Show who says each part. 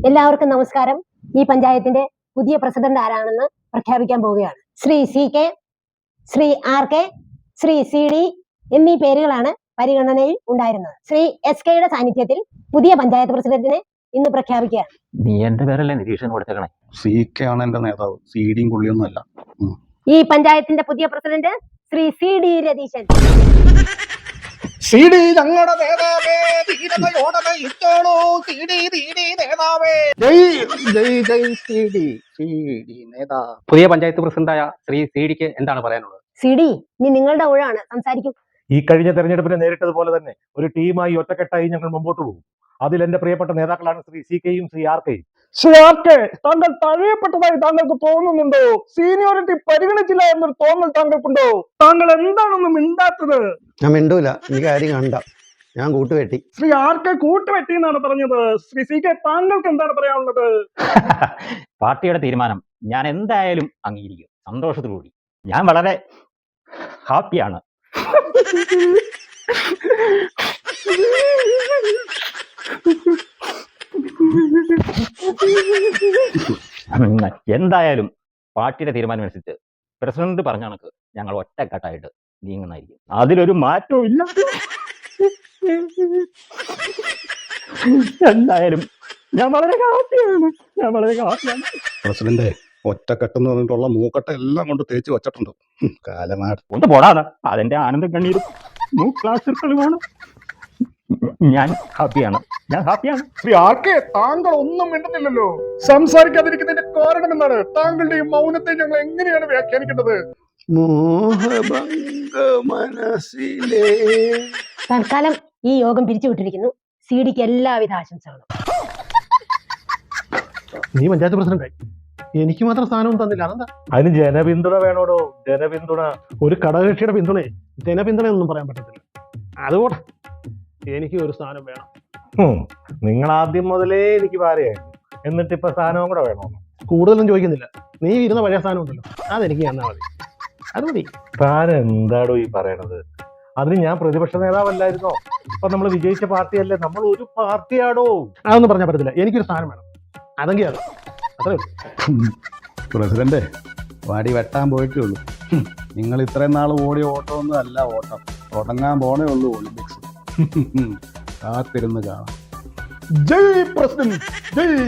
Speaker 1: എല്ലാവർക്കും നമസ്കാരം. ഈ പഞ്ചായത്തിന്റെ പുതിയ പ്രസിഡന്റ് ആരാണെന്ന് പ്രഖ്യാപിക്കാൻ പോവുകയാണ്. Shri CK, Shri RK, Shri CD എന്നീ പേരുകളാണ് പരിഗണനയിൽ ഉണ്ടായിരുന്നത്. ശ്രീ SKയുടെ സാന്നിധ്യത്തിൽ പുതിയ പഞ്ചായത്ത് പ്രസിഡന്റിനെ ഇന്ന് പ്രഖ്യാപിക്കുകയാണ്.
Speaker 2: നീ എന്റെ പേരല്ലേ നിരീക്ഷണം കൊടുത്തേക്കണേ?
Speaker 3: CK ആണ് എന്റെ നേതാവ്, CDയും പുള്ളിയൊന്നുമല്ല.
Speaker 1: ഈ പഞ്ചായത്തിന്റെ പുതിയ president Shri CD Ratheeshan.
Speaker 3: CD ഞങ്ങളുടെ നേതാവേ, ധീരതയോടെ നയിച്ചോളൂ. CD നേതാവേ. ജയ് ജയ് ജയ് CD നേതാവ്.
Speaker 2: പുതിയ പഞ്ചായത്ത് പ്രസിഡന്റായ ശ്രീ CDക്ക് എന്താണ് പറയാനുള്ളത്?
Speaker 1: CD, ഇനി നിങ്ങളുടെ ഊഴാണ്, സംസാരിക്കൂ.
Speaker 4: ഈ കഴിഞ്ഞ തെരഞ്ഞെടുപ്പിനെ നേരിട്ടതുപോലെ തന്നെ ഒരു ടീമായി ഒറ്റക്കെട്ടായി ഞങ്ങൾ മുമ്പോട്ട് പോകും. അതിൽ എന്റെ പ്രിയപ്പെട്ട നേതാക്കളാണ് ശ്രീ CKയും ശ്രീ RKയും.
Speaker 5: ശ്രീ RK, താങ്കൾ തഴയപ്പെട്ടതായി താങ്കൾക്ക് തോന്നുന്നുണ്ടോ? സീനിയോറിറ്റി പരിഗണിച്ചില്ല എന്നൊരു തോന്നൽ താങ്കൾക്കുണ്ടോ? താങ്കൾ എന്താണെന്ന് മിണ്ടാത്തത്?
Speaker 6: ഞാൻ മിണ്ടൂല, എനിക്ക് കാര്യം കണ്ട ഞാൻ കൂട്ടുകെട്ടി.
Speaker 5: ശ്രീ RK കൂട്ടുകെട്ടി എന്നാണ് പറഞ്ഞത്. ശ്രീ CK, താങ്കൾക്ക് എന്താണ് പറയാനുള്ളത്?
Speaker 2: പാർട്ടിയുടെ തീരുമാനം ഞാൻ എന്തായാലും അംഗീകരിക്കും, സന്തോഷത്തോടുകൂടി. ഞാൻ വളരെ ഹാപ്പിയാണ്. എന്തായാലും പാർട്ടിയുടെ തീരുമാനം അനുസരിച്ച് പ്രസിഡന്റ് പറഞ്ഞ കണക്ക് ഞങ്ങൾ ഒറ്റക്കെട്ടായിട്ട് നീങ്ങുന്നതായിരിക്കും. അതിലൊരു മാറ്റവും ഇല്ല. എന്തായാലും ഞാൻ വളരെ ഹാപ്പിയാണ്.
Speaker 3: പ്രസിഡന്റ് ഒറ്റക്കെട്ടെന്ന് പറഞ്ഞിട്ടുള്ള മൂക്കട്ട എല്ലാം കൊണ്ട് തേച്ച് വച്ചിട്ടുണ്ട്. കാലമാട്
Speaker 2: ഒന്ന് പോടാതെ അതെന്റെ ആനന്ദം കണ്ണീരും ക്ലാസ്സുകളുമാണ്. ഞാൻ ഹാപ്പിയാണ്.
Speaker 5: ശ്രീ RK, താങ്കൾ ഒന്നും മിണ്ടുന്നില്ലല്ലോ. സംസാരിക്കാതിരിക്കുന്നതിന്റെ കാരണം എന്താണ്? താങ്കളുടെ ഈ മൗനത്തെ ഞങ്ങൾ എങ്ങനെയാണ് വ്യാഖ്യാനിക്കേണ്ടത്?
Speaker 6: മോഹഭംഗ മനസ്സിലെ
Speaker 1: തൽക്കാലം ഈ യോഗം പിരിച്ചുവിട്ടിരിക്കുന്നു. CDക്ക് എല്ലാവിധ ആശംസകളും.
Speaker 4: നീ പഞ്ചായത്ത് പ്രസിഡന്റായി, എനിക്ക് മാത്രം സ്ഥാനവും തന്നില്ല. അതെന്താ? അതിന് ജനപിന്തുണ വേണോടോ, ജനപിന്തുണ. ഒരു ഘടകകക്ഷിയുടെ പിന്തുണയെ ജനപിന്തുണയൊന്നും പറയാൻ പറ്റത്തില്ല. അതുകൊണ്ട് എനിക്ക് ഒരു സ്ഥാനം വേണം. നിങ്ങൾ ആദ്യം മുതലേ എനിക്ക് ഭാര്യയായിരുന്നു, എന്നിട്ട് ഇപ്പൊ സ്ഥാനവും കൂടെ വേണമെന്ന്. കൂടുതലൊന്നും ചോദിക്കുന്നില്ല. നീ ഇരുന്ന പഴയ സ്ഥാനം ഉണ്ടല്ലോ, അതെനിക്ക് തന്നാ മതി. അത് മതി. താൻ എന്താടോ ഈ പറയണത്? അതിന് ഞാൻ പ്രതിപക്ഷ നേതാവല്ലായിരുന്നോ? ഇപ്പൊ നമ്മൾ വിജയിച്ച പാർട്ടിയല്ലേ, നമ്മൾ ഒരു പാർട്ടിയാടോ. അതൊന്നും പറഞ്ഞാൽ പറ്റത്തില്ല, എനിക്കൊരു സ്ഥാനം വേണം. അതെങ്കിൽ അത് അത്രേ ഉള്ളൂ.
Speaker 3: പ്രസിഡന്റ് വാടി വെട്ടാൻ പോയിട്ടേ ഉള്ളൂ. നിങ്ങൾ ഇത്രയും നാൾ ഓടിയ ഓട്ടമൊന്നും അല്ല ഓട്ടം, തുടങ്ങാൻ പോണേ ഉള്ളൂ ഒളിമ്പിക്സ്. കാത്തിരുന്ന് കാണാം.
Speaker 5: ജയ് പ്രസിഡന്റ്, ജയ്.